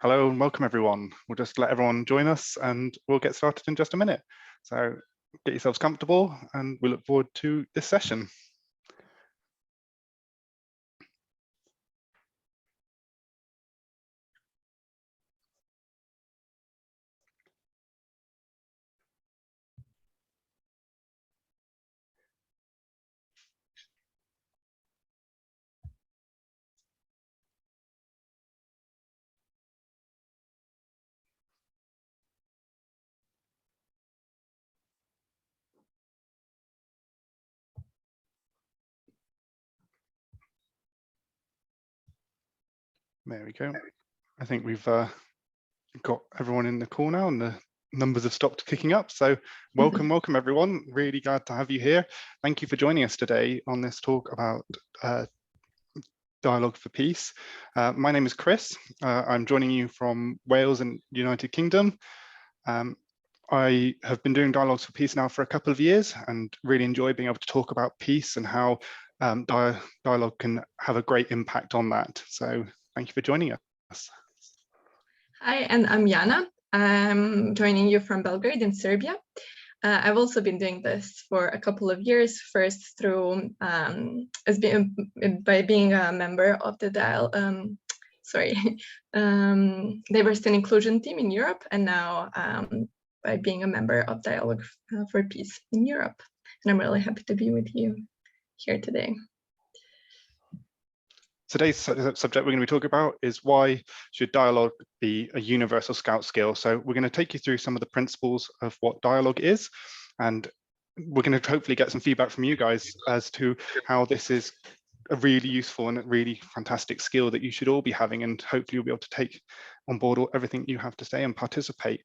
Hello and welcome everyone. We'll just let everyone join us and we'll get started in just a minute. So get yourselves comfortable and we look forward to this session. There we go. I think we've got everyone in the call now and the numbers have stopped kicking up. So welcome everyone. Really glad to have you here. Thank you for joining us today on this talk about Dialogue for Peace. My name is Chris. I'm joining you from Wales and United Kingdom. I have been doing Dialogues for Peace now for a couple of years and really enjoy being able to talk about peace and how dialogue can have a great impact on that. So thank you for joining us. Hi, and I'm Jana. I'm joining you from Belgrade in Serbia. I've also been doing this for a couple of years, first through by being a member of the Diversity and Inclusion team in Europe, and now by being a member of Dialogue for Peace in Europe. And I'm really happy to be with you here today. Today's subject we're going to be talking about is why should dialogue be a universal Scout skill. So we're going to take you through some of the principles of what dialogue is, and we're going to hopefully get some feedback from you guys as to how this is a really useful and a really fantastic skill that you should all be having, and hopefully you'll be able to take on board everything you have to say and participate.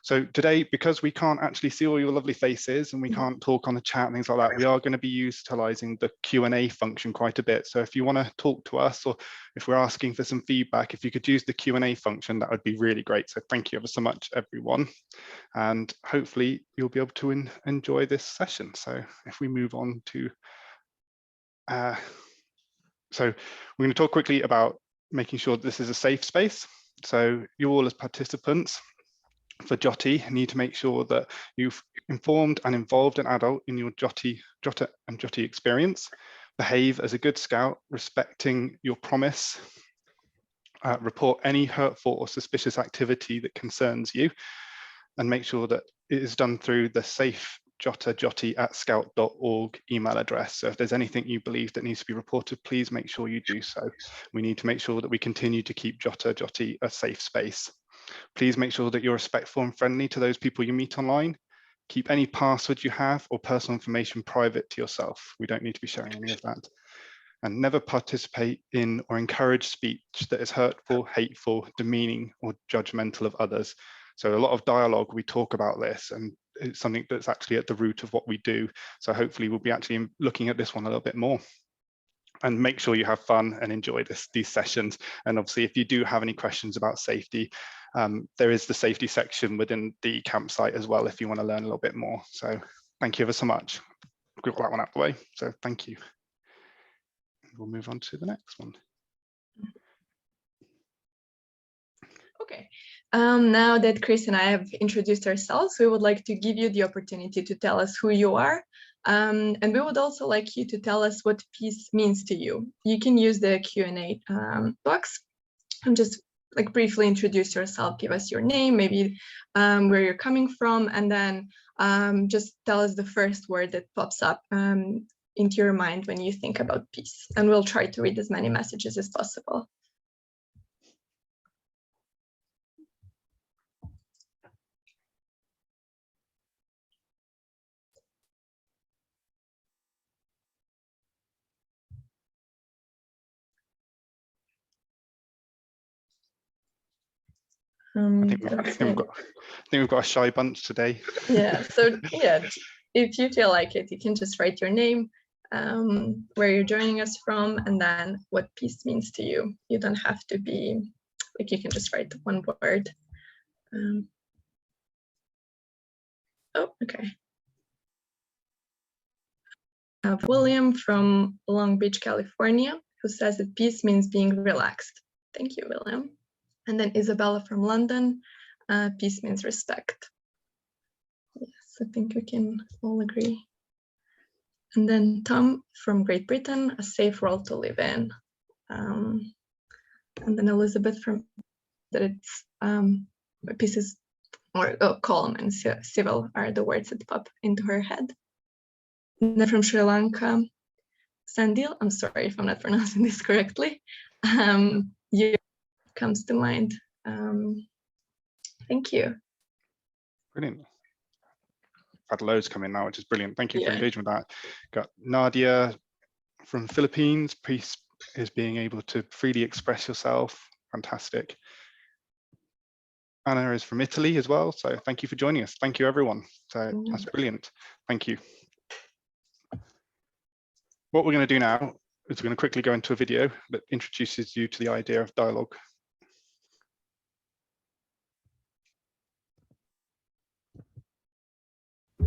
So today, because we can't actually see all your lovely faces and we can't talk on the chat and things like that, we are going to be utilizing the Q&A function quite a bit. So if you want to talk to us, or if we're asking for some feedback, if you could use the Q&A function, that would be really great. So thank you ever so much, everyone. And hopefully you'll be able to enjoy this session. So if we move on to, so we're going to talk quickly about making sure that this is a safe space. So you all as participants for Joti need to make sure that you've informed and involved an adult in your Jota and Joti experience, behave as a good Scout, respecting your promise, report any hurtful or suspicious activity that concerns you, and make sure that it is done through the safe joti@scout.org email address. So if there's anything you believe that needs to be reported, please make sure you do so. We need to make sure that we continue to keep Joti a safe space. Please make sure that you're respectful and friendly to those people you meet online. Keep any passwords you have or personal information private to yourself. We don't need to be sharing any of that. And never participate in or encourage speech that is hurtful, hateful, demeaning, or judgmental of others. So a lot of dialogue, we talk about this, and it's something that's actually at the root of what we do. So hopefully we'll be actually looking at this one a little bit more. And make sure you have fun and enjoy these sessions. And obviously, if you do have any questions about safety, there is the safety section within the campsite as well, if you want to learn a little bit more. So thank you ever so much. We've got that one out of the way. So thank you. We'll move on to the next one. Okay, now that Chris and I have introduced ourselves, we would like to give you the opportunity to tell us who you are. And we would also like you to tell us what peace means to you. You can use the Q&A box and just like briefly introduce yourself, give us your name, maybe where you're coming from, and then just tell us the first word that pops up into your mind when you think about peace. And we'll try to read as many messages as possible. I think we've got a shy bunch today. Yeah, so yeah, if you feel like it, you can just write your name, where you're joining us from, and then what peace means to you. You don't have to be, like, you can just write one word. Oh, okay. I have William from Long Beach, California, who says that peace means being relaxed. Thank you, William. And then Isabella from London, peace means respect. Yes, I think we can all agree. And then Tom from Great Britain, a safe world to live in. And then Elizabeth from that it's pieces or calm and civil are the words that pop into her head. And then from Sri Lanka, Sandil, I'm sorry if I'm not pronouncing this correctly. You comes to mind. Thank you. Brilliant. I've had loads come in now, which is brilliant. Thank you for engaging with that. Got Nadia from Philippines. Peace is being able to freely express yourself. Fantastic. Anna is from Italy as well. So thank you for joining us. Thank you, everyone. So that's brilliant. Thank you. What we're going to do now is we're going to quickly go into a video that introduces you to the idea of dialogue.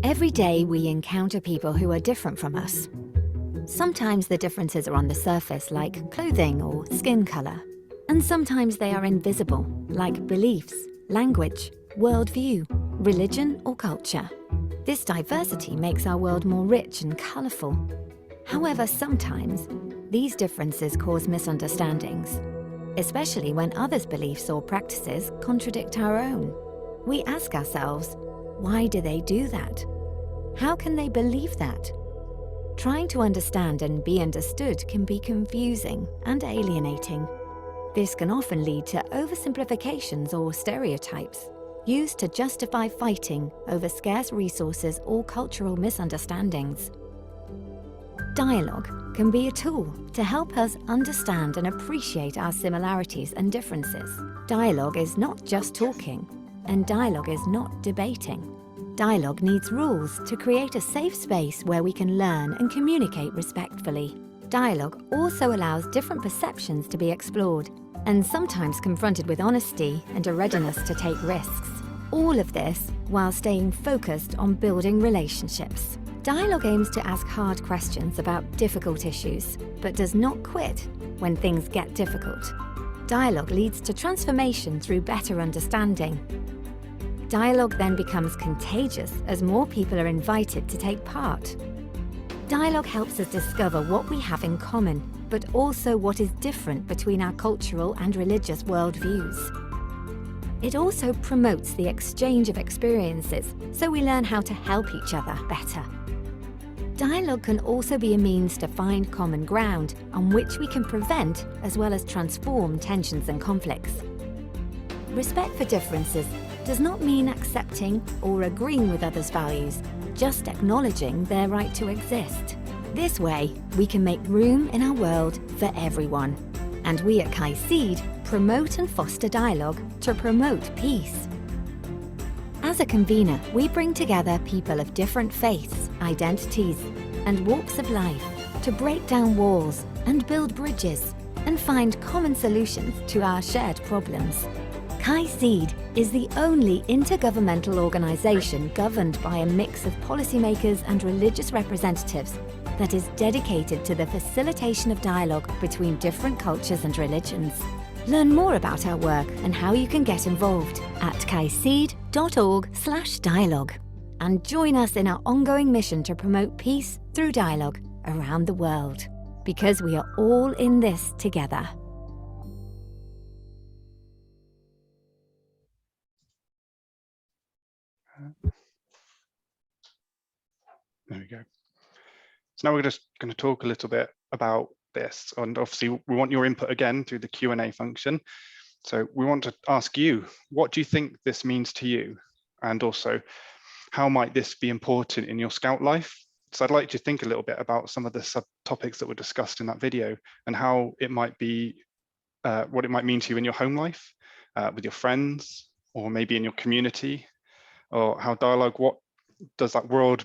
Every day we encounter people who are different from us. Sometimes the differences are on the surface, like clothing or skin color. And sometimes they are invisible, like beliefs, language, worldview, religion or culture. This diversity makes our world more rich and colorful. However, sometimes these differences cause misunderstandings, especially when others' beliefs or practices contradict our own. We ask ourselves, why do they do that? How can they believe that? Trying to understand and be understood can be confusing and alienating. This can often lead to oversimplifications or stereotypes, used to justify fighting over scarce resources or cultural misunderstandings. Dialogue can be a tool to help us understand and appreciate our similarities and differences. Dialogue is not just talking, and dialogue is not debating. Dialogue needs rules to create a safe space where we can learn and communicate respectfully. Dialogue also allows different perceptions to be explored, and sometimes confronted with honesty and a readiness to take risks. All of this while staying focused on building relationships. Dialogue aims to ask hard questions about difficult issues, but does not quit when things get difficult. Dialogue leads to transformation through better understanding. Dialogue then becomes contagious as more people are invited to take part. Dialogue helps us discover what we have in common, but also what is different between our cultural and religious worldviews. It also promotes the exchange of experiences, so we learn how to help each other better. Dialogue can also be a means to find common ground on which we can prevent as well as transform tensions and conflicts. Respect for differences does not mean accepting or agreeing with others' values, just acknowledging their right to exist. This way, we can make room in our world for everyone. And we at CAICID promote and foster dialogue to promote peace. As a convener, we bring together people of different faiths, identities, and walks of life to break down walls and build bridges and find common solutions to our shared problems. CAICID is the only intergovernmental organisation governed by a mix of policymakers and religious representatives that is dedicated to the facilitation of dialogue between different cultures and religions. Learn more about our work and how you can get involved at caicid.org/dialogue and join us in our ongoing mission to promote peace through dialogue around the world, because we are all in this together. There we go. So now we're just going to talk a little bit about this, and obviously we want your input again through the Q&A function. So we want to ask you, what do you think this means to you? And also, how might this be important in your Scout life? So I'd like you to think a little bit about some of the subtopics that were discussed in that video and how it might be, what it might mean to you in your home life, with your friends, or maybe in your community, or how dialogue, what does that word,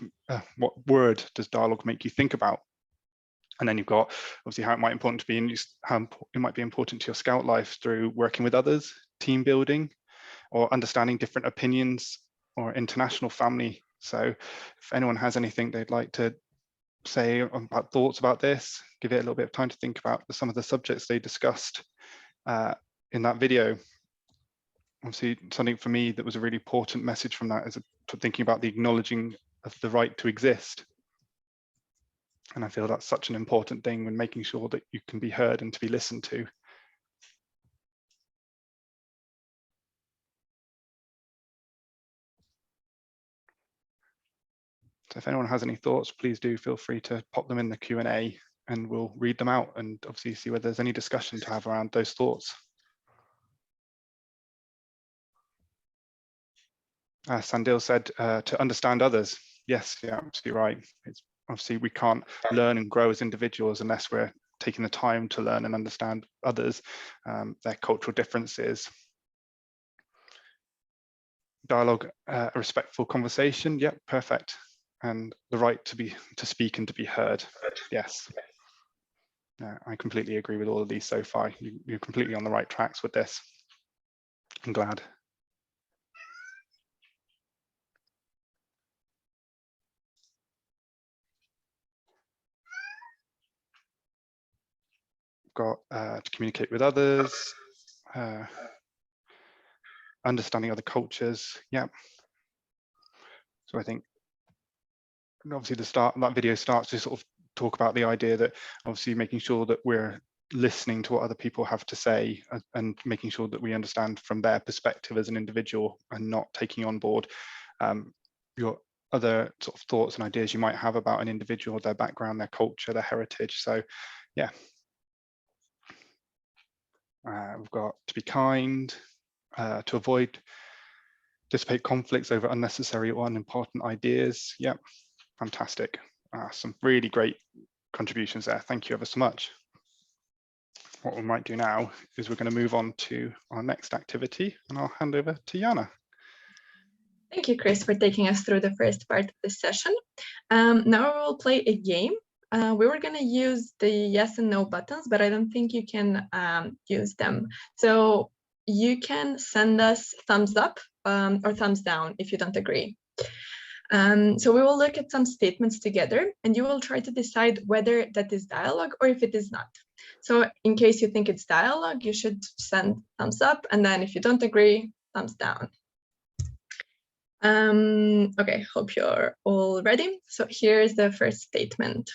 what word does dialogue make you think about? And then you've got obviously how it might important to be in, how it might be important to your Scout life through working with others, team building, or understanding different opinions, or international family. So if anyone has anything they'd like to say about thoughts about this, give it a little bit of time to think about some of the subjects they discussed in that video. obviously something for me that was a really important message from that is thinking about the acknowledging of the right to exist. And I feel that's such an important thing when making sure that you can be heard and to be listened to. So if anyone has any thoughts, please do feel free to pop them in the Q&A and we'll read them out and obviously see whether there's any discussion to have around those thoughts. Sandil said to understand others. Yes, yeah, absolutely right. It's obviously we can't learn and grow as individuals unless we're taking the time to learn and understand others, their cultural differences. Dialogue, a respectful conversation. Yep, perfect. And the right to speak and to be heard. Yes. I completely agree with all of these so far. You're completely on the right tracks with this. I'm glad. Got to communicate with others, understanding other cultures. Yeah. So I think obviously that video starts to sort of talk about the idea that obviously making sure that we're listening to what other people have to say and making sure that we understand from their perspective as an individual and not taking on board your other sort of thoughts and ideas you might have about an individual, their background, their culture, their heritage. So yeah. We've got to be kind, to dissipate conflicts over unnecessary or unimportant ideas. Yep, fantastic. Some really great contributions there. Thank you ever so much. What we might do now is we're going to move on to our next activity and I'll hand over to Jana. Thank you, Chris, for taking us through the first part of this session. Now we will play a game. We were going to use the yes and no buttons, but I don't think you can use them. So you can send us thumbs up or thumbs down if you don't agree. So we will look at some statements together and you will try to decide whether that is dialogue or if it is not. So in case you think it's dialogue, you should send thumbs up, and then if you don't agree, thumbs down. Okay, hope you're all ready. So here's the first statement.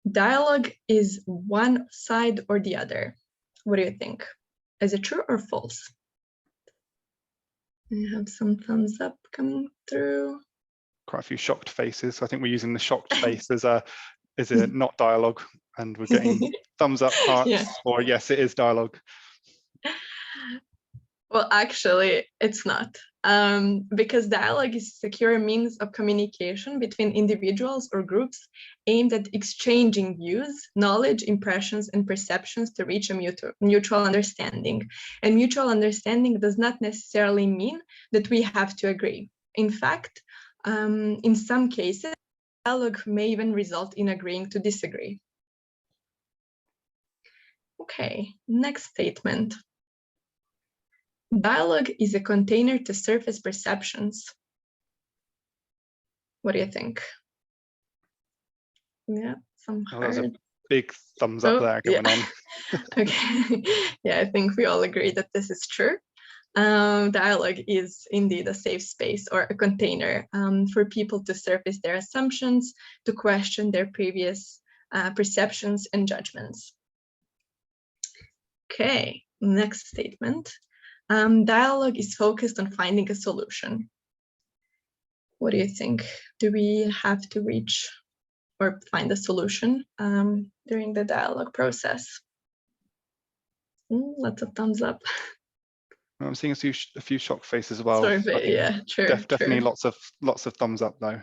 Dialogue is one side or the other. What do you think? Is it true or false? We have some thumbs up coming through. Quite a few shocked faces. I think we're using the shocked face as a not dialogue, and we're getting thumbs up hearts, yeah. Or yes, it is dialogue. Well, actually, it's not. Because dialogue is a secure means of communication between individuals or groups aimed at exchanging views, knowledge, impressions, and perceptions to reach a mutual understanding. And mutual understanding does not necessarily mean that we have to agree. In fact, in some cases, dialogue may even result in agreeing to disagree. Okay, next statement. Dialogue is a container to surface perceptions. What do you think? Yeah, some hard. There's a big thumbs up there going on. Okay, yeah, I think we all agree that this is true. Dialogue is indeed a safe space or a container for people to surface their assumptions, to question their previous perceptions and judgments. Okay, next statement. Dialogue is focused on finding a solution. What do you think? Do we have to reach or find a solution during the dialogue process? Lots of thumbs up. I'm seeing a few shocked faces as well. Sorry, but yeah, true. Definitely lots of thumbs up though.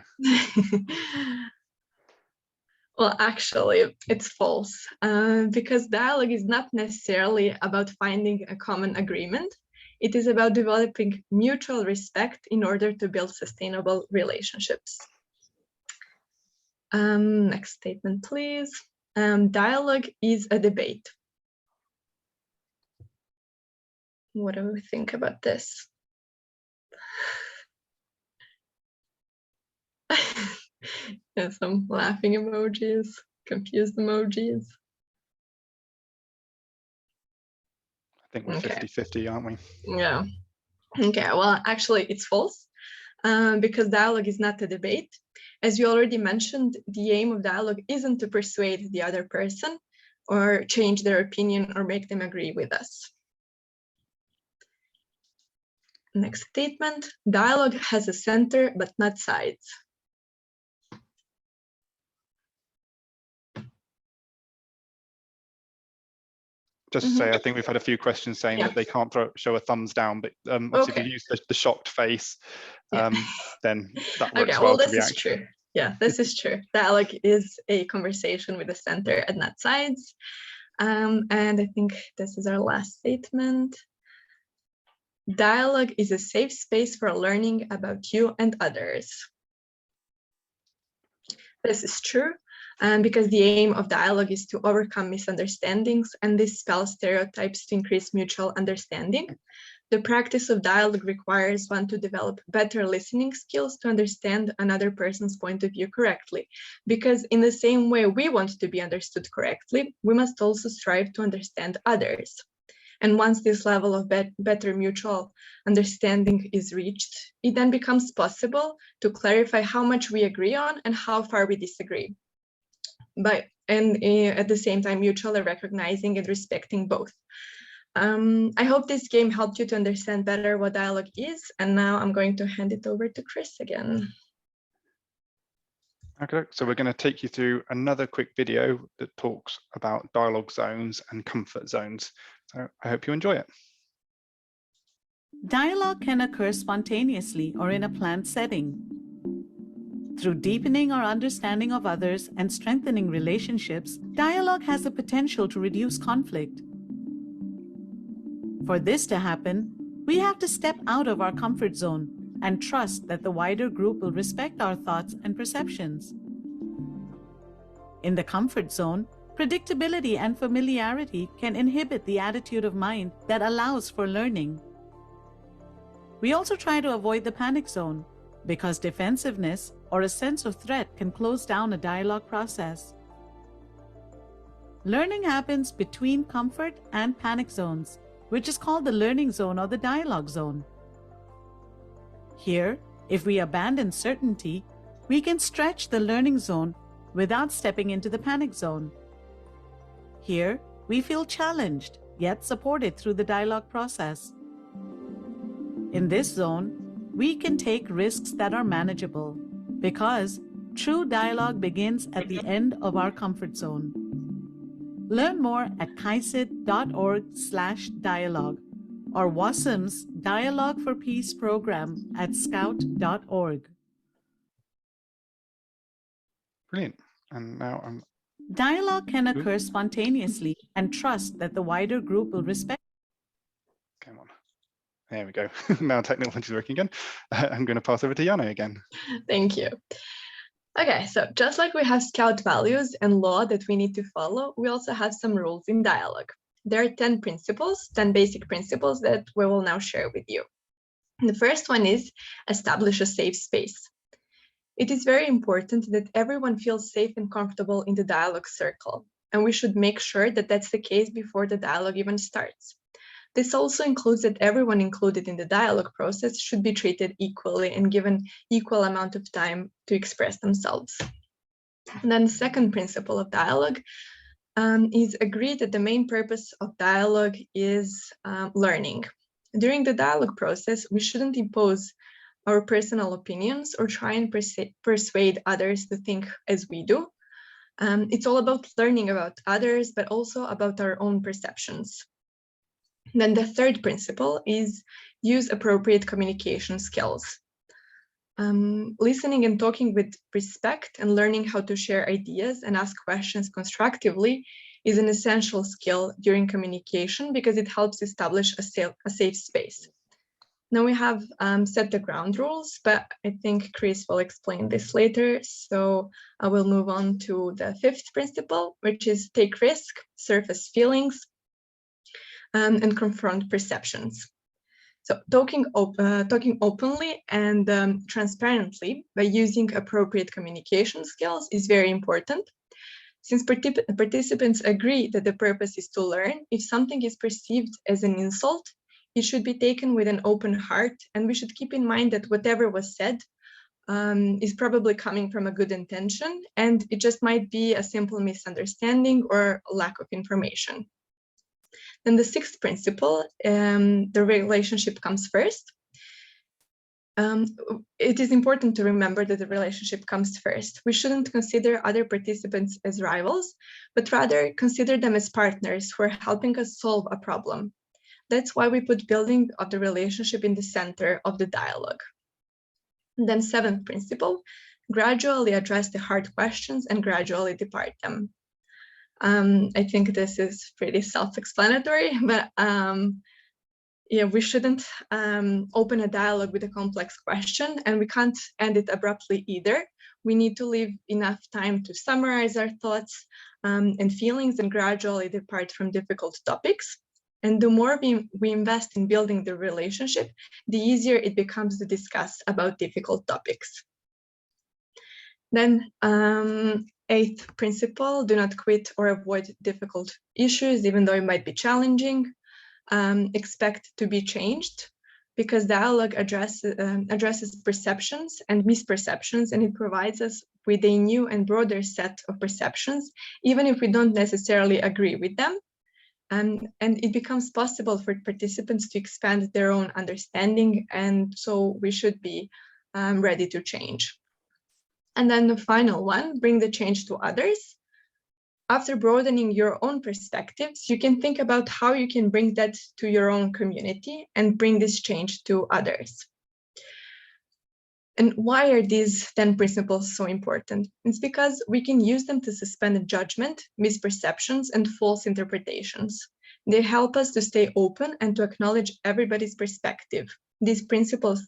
Well, actually, it's false because dialogue is not necessarily about finding a common agreement. It is about developing mutual respect in order to build sustainable relationships. Next statement, please. Dialogue is a debate. What do we think about this? There's some laughing emojis, confused emojis. think we're 50-50, aren't we? Yeah. Okay, well, actually, it's false because dialogue is not a debate. As you already mentioned, the aim of dialogue isn't to persuade the other person or change their opinion or make them agree with us. Next statement, dialogue has a center but not sides. Just to say, I think we've had a few questions saying that they can't show a thumbs down, but obviously if you use the shocked face, then that works well to react. Is true. Yeah, this is true. Dialogue is a conversation with a center and not sides. And I think this is our last statement. Dialogue is a safe space for learning about you and others. This is true, because the aim of dialogue is to overcome misunderstandings and dispel stereotypes to increase mutual understanding. The practice of dialogue requires one to develop better listening skills to understand another person's point of view correctly, because in the same way we want to be understood correctly, we must also strive to understand others. And once this level of better mutual understanding is reached, it then becomes possible to clarify how much we agree on and how far we disagree. And at the same time, mutually recognizing and respecting both. I hope this game helped you to understand better what dialogue is. And now I'm going to hand it over to Chris again. Okay, so we're going to take you through another quick video that talks about dialogue zones and comfort zones. So I hope you enjoy it. Dialogue can occur spontaneously or in a planned setting. Through deepening our understanding of others and strengthening relationships, dialogue has the potential to reduce conflict. For this to happen, we have to step out of our comfort zone and trust that the wider group will respect our thoughts and perceptions. In the comfort zone, predictability and familiarity can inhibit the attitude of mind that allows for learning. We also try to avoid the panic zone, because defensiveness or a sense of threat can close down a dialogue process. Learning happens between comfort and panic zones, which is called the learning zone or the dialogue zone. Here, if we abandon certainty, we can stretch the learning zone without stepping into the panic zone. Here, we feel challenged, yet supported through the dialogue process. In this zone, we can take risks that are manageable, because true dialogue begins at the end of our comfort zone. Learn more at kaisit.org/dialogue or WASM's Dialogue for Peace program at scout.org. Brilliant. And now Dialogue can occur spontaneously, and trust that the wider group will respect. Come on. There we go. Now technology is working again. I'm going to pass over to Jana again. Thank you. Okay, so just like we have Scout values and law that we need to follow, we also have some rules in dialogue. There are 10 principles, 10 basic principles that we will now share with you. The first one is establish a safe space. It is very important that everyone feels safe and comfortable in the dialogue circle, and we should make sure that that's the case before the dialogue even starts. This also includes that everyone included in the dialogue process should be treated equally and given equal amount of time to express themselves. And then the second principle of dialogue is agree that the main purpose of dialogue is learning. During the dialogue process, we shouldn't impose our personal opinions or try and persuade others to think as we do. It's all about learning about others, but also about our own perceptions. Then the third principle is use appropriate communication skills. Listening and talking with respect and learning how to share ideas and ask questions constructively is an essential skill during communication because it helps establish a safe space. Now we have set the ground rules, but I think Chris will explain this later. So I will move on to the fifth principle, which is take risk, surface feelings, and confront perceptions. So talking openly and transparently by using appropriate communication skills is very important. Since participants agree that the purpose is to learn, if something is perceived as an insult, it should be taken with an open heart, and we should keep in mind that whatever was said is probably coming from a good intention, and it just might be a simple misunderstanding or lack of information. Then the sixth principle, the relationship comes first. It is important to remember that the relationship comes first. We shouldn't consider other participants as rivals, but rather consider them as partners who are helping us solve a problem. That's why we put building of the relationship in the center of the dialogue. And then seventh principle, gradually address the hard questions and gradually depart them. I think this is pretty self-explanatory, but yeah, we shouldn't open a dialogue with a complex question, and we can't end it abruptly either. We need to leave enough time to summarize our thoughts and feelings and gradually depart from difficult topics. And the more we invest in building the relationship, the easier it becomes to discuss about difficult topics. Then eighth principle, do not quit or avoid difficult issues, even though it might be challenging. Expect to be changed, because dialogue addresses perceptions and misperceptions, and it provides us with a new and broader set of perceptions, even if we don't necessarily agree with them. And it becomes possible for participants to expand their own understanding, and so we should be ready to change. And then the final one, bring the change to others. After broadening your own perspectives, you can think about how you can bring that to your own community and bring this change to others. And why are these 10 principles so important? It's because we can use them to suspend judgment, misperceptions, and false interpretations. They help us to stay open and to acknowledge everybody's perspective. These principles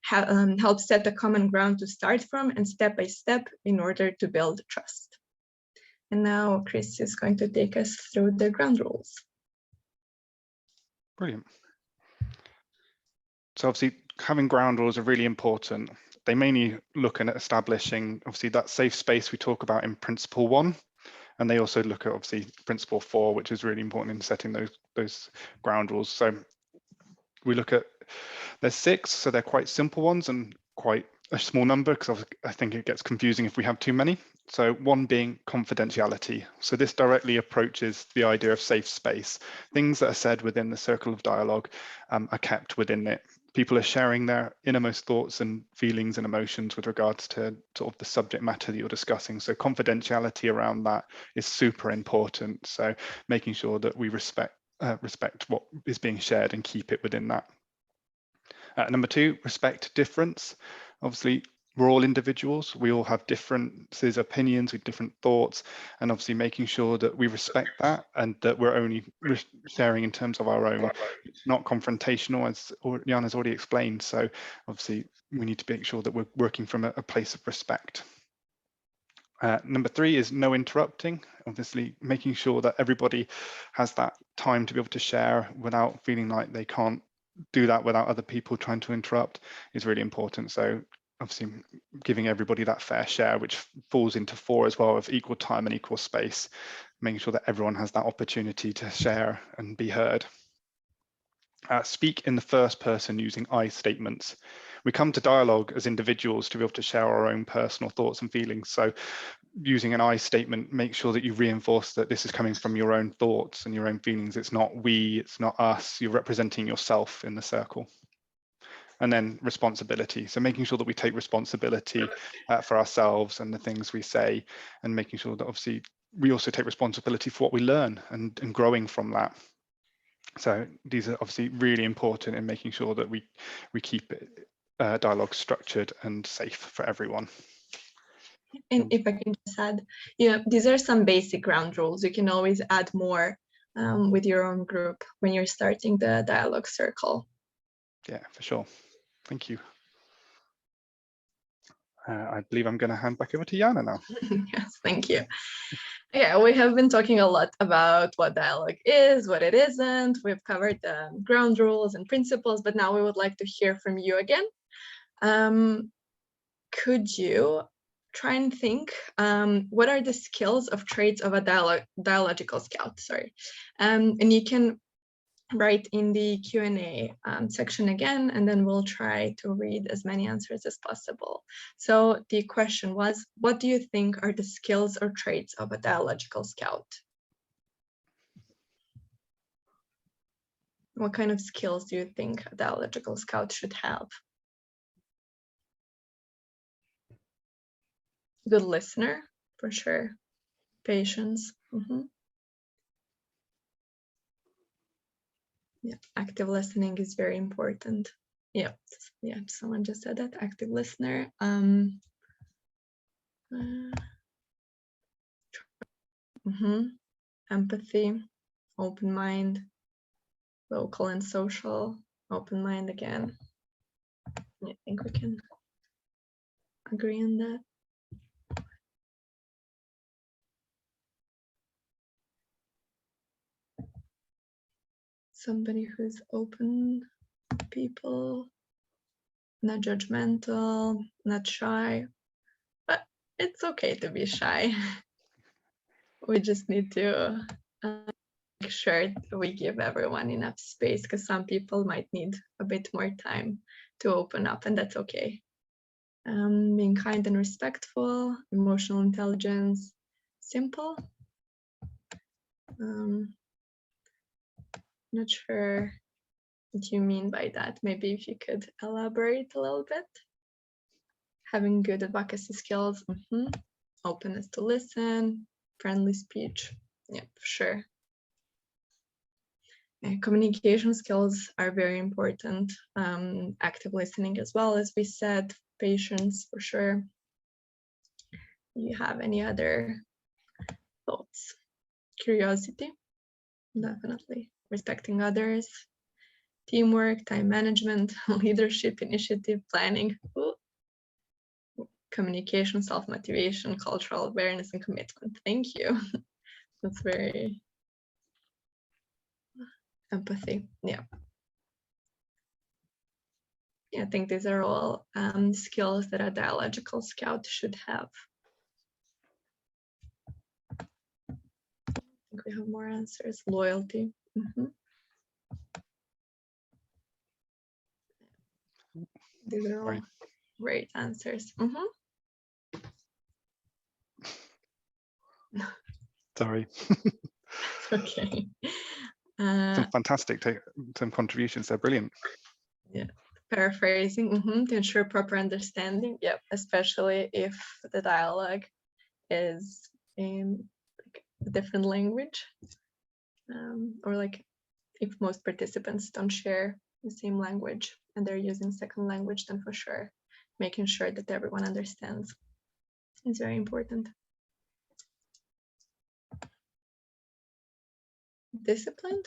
help set a common ground to start from, and step by step in order to build trust. And now Chris is going to take us through the ground rules. Brilliant. So obviously having ground rules are really important. They mainly look at establishing obviously that safe space we talk about in principle 1, and they also look at obviously principle 4, which is really important in setting those ground rules. So we look at, there's 6, so they're quite simple ones and quite a small number, because I think it gets confusing if we have too many. So one being confidentiality. So this directly approaches the idea of safe space. Things that are said within the circle of dialogue are kept within it. People are sharing their innermost thoughts and feelings and emotions with regards to sort of the subject matter that you're discussing. So confidentiality around that is super important. So making sure that we respect what is being shared and keep it within that. Number 2, respect difference. Obviously, we're all individuals. We all have differences, opinions, with different thoughts, and obviously making sure that we respect that and that we're only sharing in terms of our own. It's not confrontational, as Jana's already explained. So obviously, we need to make sure that we're working from a place of respect. Number 3 is no interrupting. Obviously, making sure that everybody has that time to be able to share without feeling like they can't do that without other people trying to interrupt is really important. So obviously giving everybody that fair share, which falls into 4 as well, of equal time and equal space, making sure that everyone has that opportunity to share and be heard. Speak in the first person using I statements. We come to dialogue as individuals to be able to share our own personal thoughts and feelings. So using an I statement, make sure that you reinforce that this is coming from your own thoughts and your own feelings. It's not we, it's not us. You're representing yourself in the circle. And then responsibility. So making sure that we take responsibility for ourselves and the things we say, and making sure that obviously we also take responsibility for what we learn and growing from that. So these are obviously really important in making sure that we keep dialogue structured and safe for everyone. And if I can just add, these are some basic ground rules. You can always add more with your own group when you're starting the dialogue circle. Yeah, for sure. Thank you. I believe I'm going to hand back over to Jana now. Yes, thank you. Yeah, we have been talking a lot about what dialogue is, what it isn't. We've covered the ground rules and principles, but now we would like to hear from you again. Could you try and think, what are the skills of traits of a dialogical scout, sorry. And you can write in the Q&A section again, and then we'll try to read as many answers as possible. So the question was, what do you think are the skills or traits of a dialogical scout? What kind of skills do you think a dialogical scout should have? Good listener, for sure. Patience. Yeah, active listening is very important. Yeah, someone just said that, active listener. Empathy, open mind, local and social, open mind again. I think we can agree on that. Somebody who's open to people, not judgmental, not shy, but it's okay to be shy. We just need to make sure that we give everyone enough space, because some people might need a bit more time to open up, and that's okay. Being kind and respectful, emotional intelligence, simple. Not sure what you mean by that. Maybe if you could elaborate a little bit. Having good advocacy skills, openness to listen, friendly speech, yeah, for sure. And communication skills are very important. Active listening as well, as we said, patience for sure. Do you have any other thoughts? Curiosity, definitely. Respecting others, teamwork, time management, leadership, initiative, planning, communication, self-motivation, cultural awareness, and commitment. Thank you. That's very empathy. Yeah. I think these are all skills that a dialogical scout should have. I think we have more answers. Loyalty. These are all great answers. Sorry. Okay. Some fantastic some contributions. They're brilliant. Yeah. Paraphrasing to ensure proper understanding. Yep. Especially if the dialogue is in like a different language, or like if most participants don't share the same language and they're using second language, then for sure making sure that everyone understands is very important. Disciplined?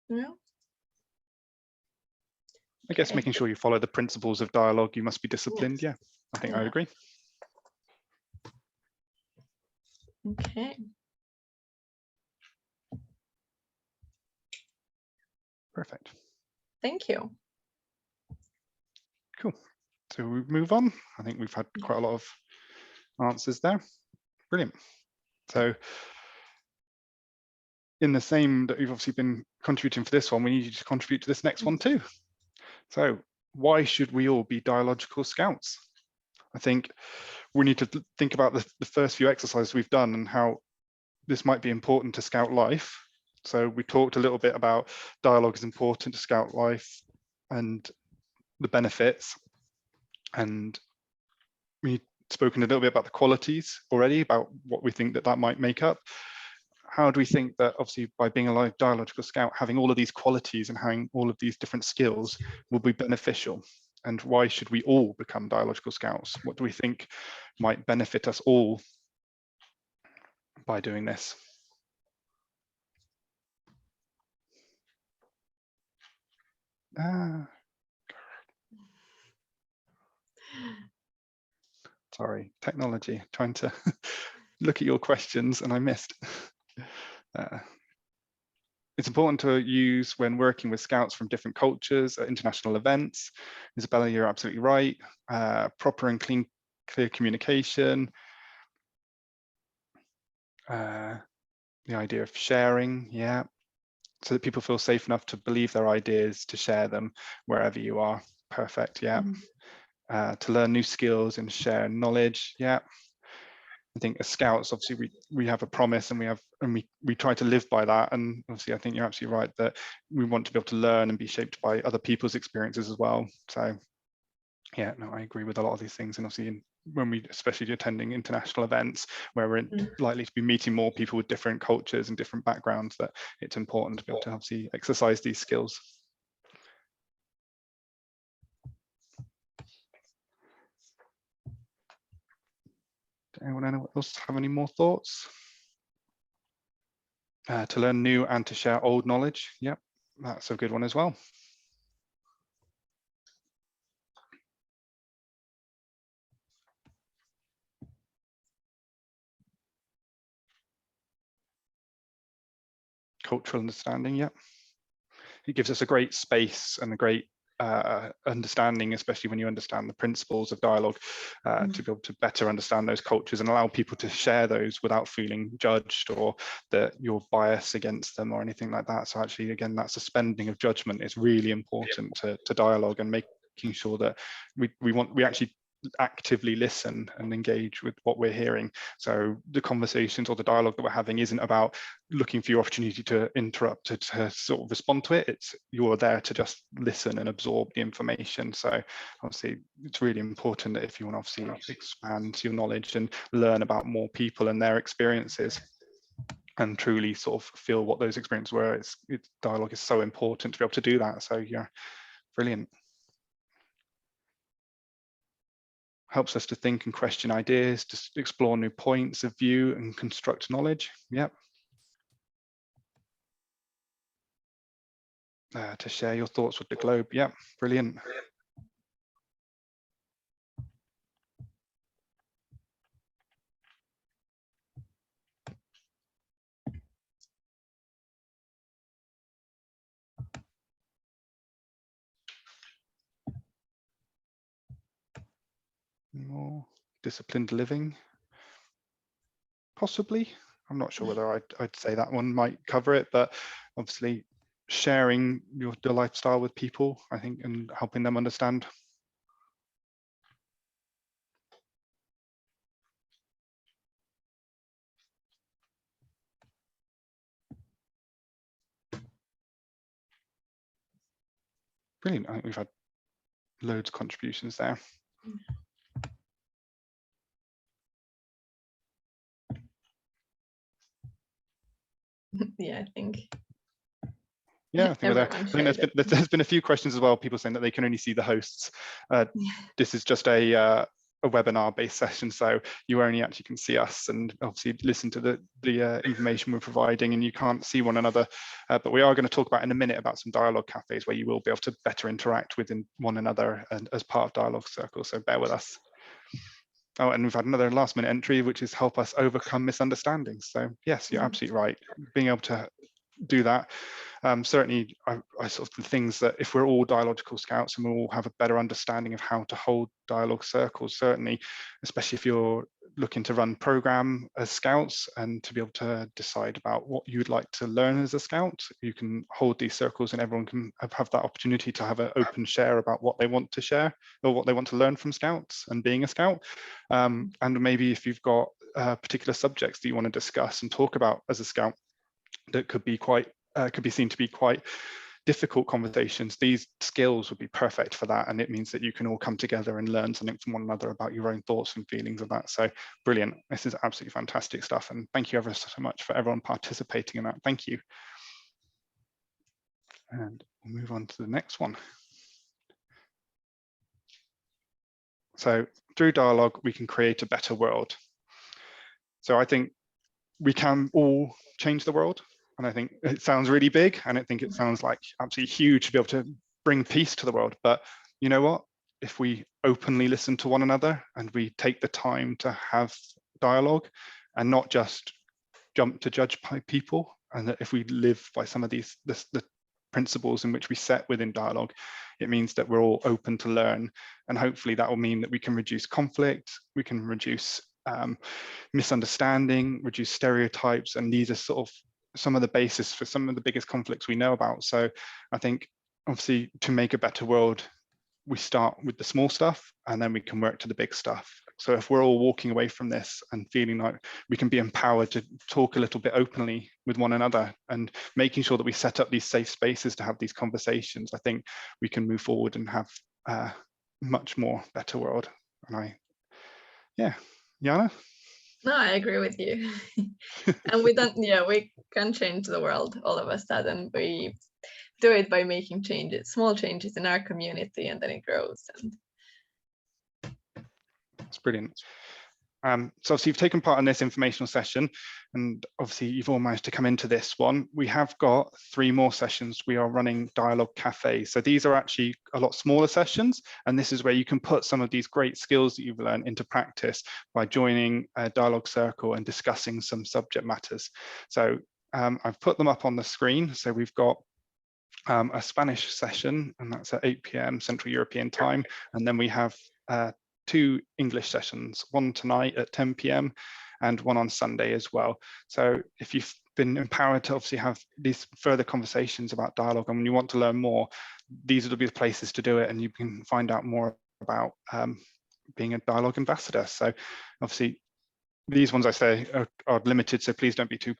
No. I guess making sure you follow the principles of dialogue, you must be disciplined. Yes. Yeah, I think I agree. Okay. Perfect. Thank you. Cool. So we move on. I think we've had quite a lot of answers there. Brilliant. So in the same that you've obviously been contributing for this one, we need you to contribute to this next one too. So why should we all be dialogical scouts? I think we need to think about the first few exercises we've done and how this might be important to Scout life. So we talked a little bit about dialogue is important to Scout life and the benefits. And we've spoken a little bit about the qualities already, about what we think that might make up. How do we think that obviously by being a dialogical scout, having all of these qualities and having all of these different skills will be beneficial? And why should we all become dialogical scouts? What do we think might benefit us all by doing this? Sorry, technology, trying to look at your questions and I missed. It's important to use when working with scouts from different cultures at international events. Isabella, you're absolutely right. Proper and clean clear communication, the idea of sharing, yeah, so that people feel safe enough to believe their ideas, to share them wherever you are. Perfect, yeah. To learn new skills and share knowledge, yeah. I think as scouts, obviously we have a promise, and we try to live by that. And obviously I think you're absolutely right that we want to be able to learn and be shaped by other people's experiences as well. So yeah, no, I agree with a lot of these things. And obviously when we, especially attending international events where we're likely to be meeting more people with different cultures and different backgrounds, that it's important to be able to obviously exercise these skills. Anyone else have any more thoughts? To learn new and to share old knowledge. Yep, that's a good one as well. Cultural understanding, yep. It gives us a great space and a great understanding, especially when you understand the principles of dialogue, to be able to better understand those cultures and allow people to share those without feeling judged or that you're biased against them or anything like that. So actually, again, that suspending of judgment is really important to dialogue, and making sure that we actually actively listen and engage with what we're hearing. So the conversations or the dialogue that we're having isn't about looking for your opportunity to interrupt, to sort of respond to it. It's you're there to just listen and absorb the information. So obviously it's really important that if you want to obviously expand your knowledge and learn about more people and their experiences and truly sort of feel what those experiences were, dialogue is so important to be able to do that. So yeah, brilliant. Helps us to think and question ideas, to explore new points of view and construct knowledge. Yep. To share your thoughts with the globe. Yep, brilliant. More disciplined living, possibly. I'm not sure whether I'd say that one might cover it, but obviously sharing your lifestyle with people, I think, and helping them understand. Brilliant. I think we've had loads of contributions there. Yeah, I think. Yeah, I think there's been a few questions as well. People saying that they can only see the hosts. This is just a webinar-based session, so you only actually can see us and obviously listen to the information we're providing, and you can't see one another. But we are going to talk about in a minute about some dialogue cafes where you will be able to better interact with one another and as part of dialogue circles. So bear with us. Oh, and we've had another last-minute entry, which is help us overcome misunderstandings. So yes, you're absolutely right. Being able to do that. Certainly, I sort of the things that if we're all dialogical scouts and we all have a better understanding of how to hold dialogue circles, certainly, especially if you're looking to run program as scouts and to be able to decide about what you'd like to learn as a scout, you can hold these circles and everyone can have that opportunity to have an open share about what they want to share or what they want to learn from scouts and being a scout. And maybe if you've got particular subjects that you want to discuss and talk about as a scout, that could be seen to be quite difficult conversations, these skills would be perfect for that. And it means that you can all come together and learn something from one another about your own thoughts and feelings of that. So brilliant. This is absolutely fantastic stuff. And thank you ever so much for everyone participating in that. Thank you. And we'll move on to the next one. So through dialogue, we can create a better world. So I think we can all change the world. And I think it sounds really big, and I think it sounds like absolutely huge to be able to bring peace to the world. But you know what? If we openly listen to one another and we take the time to have dialogue and not just jump to judge people, and that if we live by some of the principles in which we set within dialogue, It means that we're all open to learn, and hopefully that will mean that we can reduce conflict, we can reduce misunderstanding, reduce stereotypes, and these are sort of some of the basis for some of the biggest conflicts we know about. So I think obviously to make a better world, we start with the small stuff and then we can work to the big stuff. So if we're all walking away from this and feeling like we can be empowered to talk a little bit openly with one another and making sure that we set up these safe spaces to have these conversations, I think we can move forward and have a much more better world. And Jana? No, I agree with you. And we can change the world all of a sudden. We do it by making small changes in our community, and then it grows. And it's brilliant. So obviously you've taken part in this informational session, and obviously you've all managed to come into this one. We have got 3 more sessions. We are running Dialogue Cafe. So these are actually a lot smaller sessions, and this is where you can put some of these great skills that you've learned into practice by joining a dialogue circle and discussing some subject matters. So I've put them up on the screen. So we've got a Spanish session, and that's at 8 p.m. Central European time. And then we have 2 English sessions, one tonight at 10 p.m. and one on Sunday as well. So if you've been empowered to obviously have these further conversations about dialogue, and when you want to learn more, these will be the places to do it, and you can find out more about being a dialogue ambassador. So obviously these ones I say are limited, so please don't be too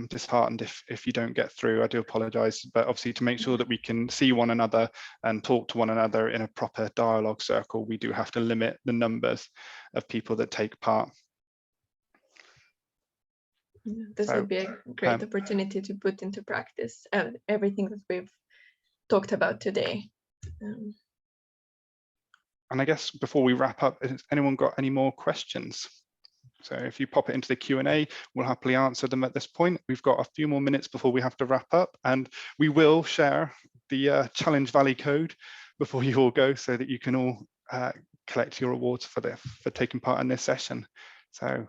disheartened if you don't get through. I do apologize, but obviously to make sure that we can see one another and talk to one another in a proper dialogue circle, we do have to limit the numbers of people that take part. This would be a great opportunity to put into practice everything that we've talked about today. And I guess before we wrap up, has anyone got any more questions? So if you pop it into the Q&A, we'll happily answer them at this point. We've got a few more minutes before we have to wrap up, and we will share the Challenge Valley code before you all go, so that you can all collect your awards for taking part in this session. So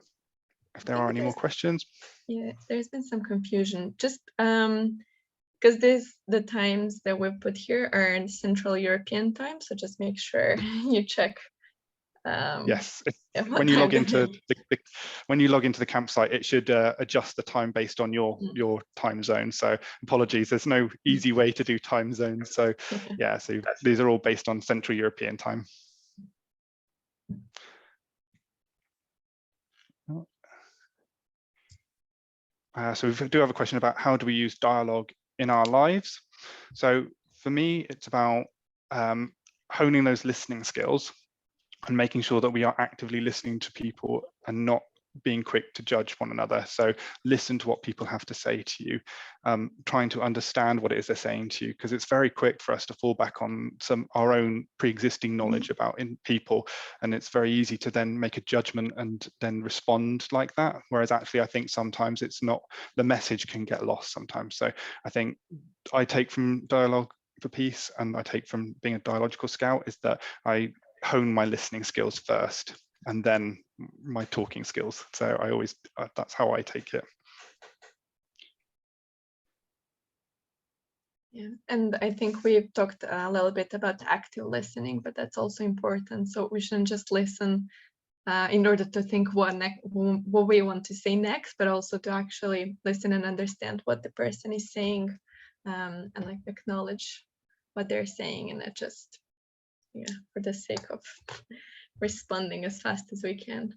if there are any more questions. Yeah, there's been some confusion, just because the times that we've put here are in Central European time, so just make sure you check. Yes, when you log into the campsite, it should adjust the time based on your time zone. So apologies, there's no easy way to do time zones. So yeah, so these are all based on Central European time. So we do have a question about how do we use dialogue in our lives. So for me, it's about honing those listening skills and making sure that we are actively listening to people and not being quick to judge one another. So listen to what people have to say to you, trying to understand what it is they're saying to you, because it's very quick for us to fall back on our own pre-existing knowledge about people, and it's very easy to then make a judgment and then respond like that. Whereas actually, I think sometimes it's not, the message can get lost sometimes. So I think I take from Dialogue for Peace, and I take from being a dialogical scout, is that I hone my listening skills first and then my talking skills. So I always, that's how I take it. Yeah, and I think we've talked a little bit about active listening, but that's also important. So we shouldn't just listen in order to think what we want to say next, but also to actually listen and understand what the person is saying, and like acknowledge what they're saying, and not just for the sake of responding as fast as we can.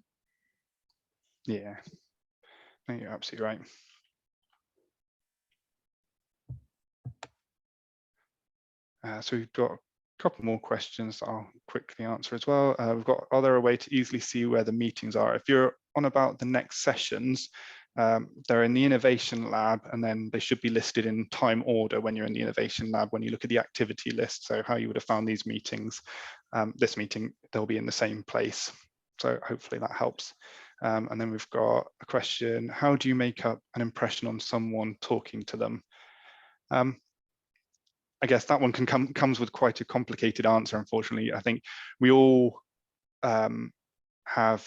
Yeah, I think you're absolutely right. So we've got a couple more questions I'll quickly answer as well. We've got, are there a way to easily see where the meetings are? If you're on about the next sessions, they're in the Innovation Lab, and then they should be listed in time order when you're in the Innovation Lab, when you look at the activity list. So how you would have found these meetings, this meeting, they'll be in the same place. So hopefully that helps. And then we've got a question, how do you make up an impression on someone talking to them? I guess that one comes with quite a complicated answer, unfortunately. I think we all have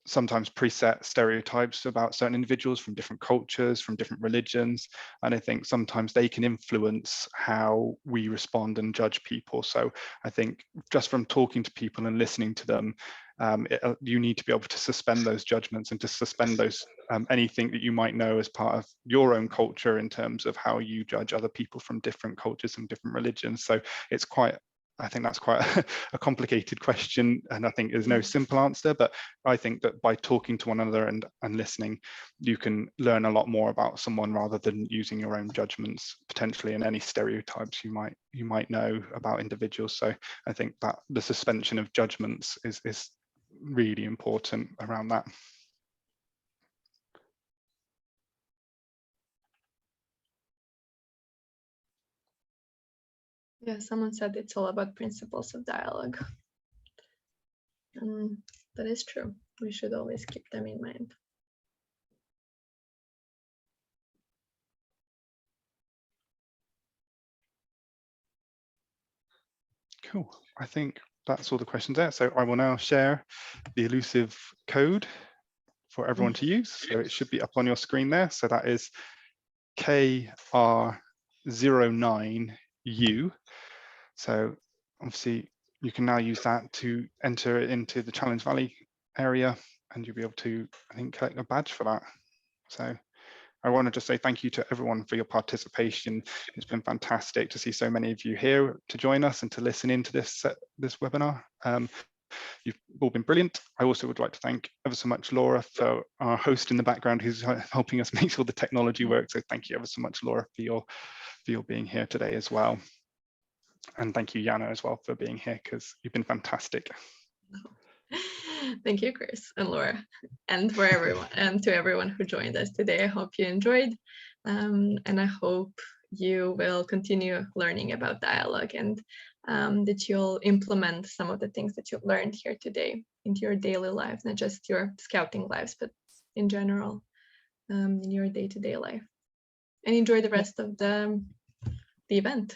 sometimes preset stereotypes about certain individuals from different cultures, from different religions. And I think sometimes they can influence how we respond and judge people. So I think just from talking to people and listening to them, you need to be able to suspend those judgments and to suspend those anything that you might know as part of your own culture in terms of how you judge other people from different cultures and different religions. So it's quite, I think that's quite a complicated question, and I think there's no simple answer, but I think that by talking to one another and listening, you can learn a lot more about someone rather than using your own judgments potentially and any stereotypes you might know about individuals. So I think that the suspension of judgments is really important around that. Yeah, someone said it's all about principles of dialogue. That is true. We should always keep them in mind. Cool. I think that's all the questions there. So I will now share the elusive code for everyone to use. So it should be up on your screen there. So that is KR09U. So obviously you can now use that to enter it into the Challenge Valley area, and you'll be able to, I think, collect a badge for that. So I want to just say thank you to everyone for your participation. It's been fantastic to see so many of you here to join us and to listen into this webinar. You've all been brilliant. I also would like to thank ever so much Laura, for our host in the background, who's helping us make sure the technology works. So thank you ever so much, Laura, for your being here today as well. And thank you, Jana, as well, for being here, because you've been fantastic. Thank you, Chris and Laura, and for everyone, and to everyone who joined us today. I hope you enjoyed, and I hope you will continue learning about dialogue, and that you'll implement some of the things that you've learned here today into your daily lives, not just your scouting lives, but in general, in your day-to-day life. And enjoy the rest of the event.